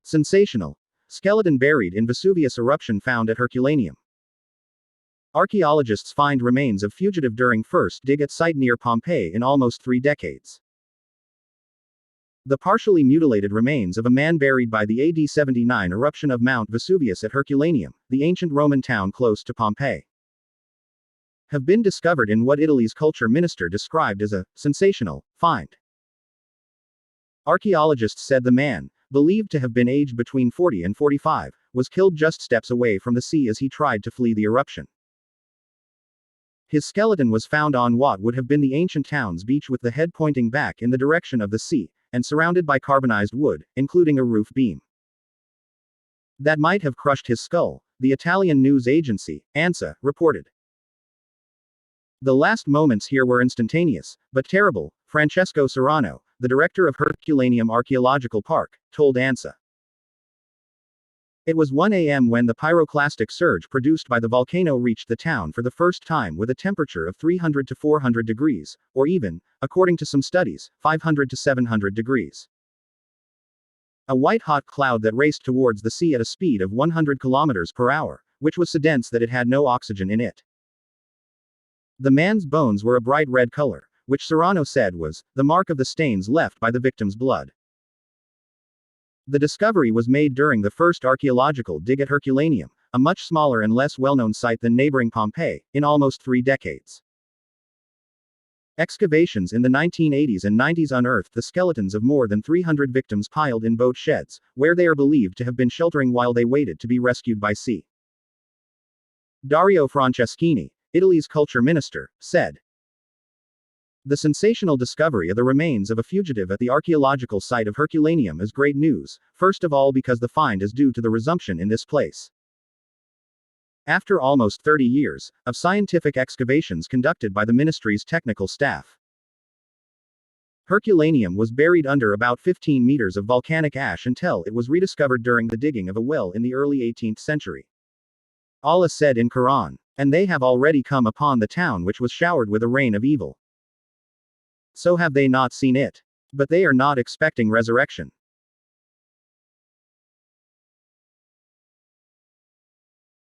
Sensational. Skeleton buried in Vesuvius eruption found at Herculaneum. Archaeologists find remains of fugitive during first dig at site near Pompeii in almost 3 decades. The partially mutilated remains of a man buried by the AD 79 eruption of Mount Vesuvius at Herculaneum, the ancient Roman town close to Pompeii, have been discovered in what Italy's culture minister described as a sensational find. Archaeologists said the man, believed to have been aged between 40 and 45, was killed just steps away from the sea as he tried to flee the eruption. His skeleton was found on what would have been the ancient town's beach with the head pointing back in the direction of the sea, and surrounded by carbonized wood, including a roof beam that might have crushed his skull, the Italian news agency, ANSA, reported. The last moments here were instantaneous, but terrible, Francesco Serrano, the director of Herculaneum Archaeological Park, told ANSA. It was 1 a.m. when the pyroclastic surge produced by the volcano reached the town for the first time with a temperature of 300 to 400 degrees, or even, according to some studies, 500 to 700 degrees. A white-hot cloud that raced towards the sea at a speed of 100 kilometers per hour, which was so dense that it had no oxygen in it. The man's bones were a bright red color, which Serrano said was the mark of the stains left by the victim's blood. The discovery was made during the first archaeological dig at Herculaneum, a much smaller and less well-known site than neighboring Pompeii, in almost 3 decades. Excavations in the 1980s and 90s unearthed the skeletons of more than 300 victims piled in boat sheds, where they are believed to have been sheltering while they waited to be rescued by sea. Dario Franceschini, Italy's culture minister, said. The sensational discovery of the remains of a fugitive at the archaeological site of Herculaneum is great news, first of all because the find is due to the resumption in this place. After almost 30 years of scientific excavations conducted by the ministry's technical staff. Herculaneum was buried under about 15 meters of volcanic ash until it was rediscovered during the digging of a well in the early 18th century. Allah said in Quran, "And they have already come upon the town which was showered with a rain of evil. So have they not seen it? But they are not expecting resurrection."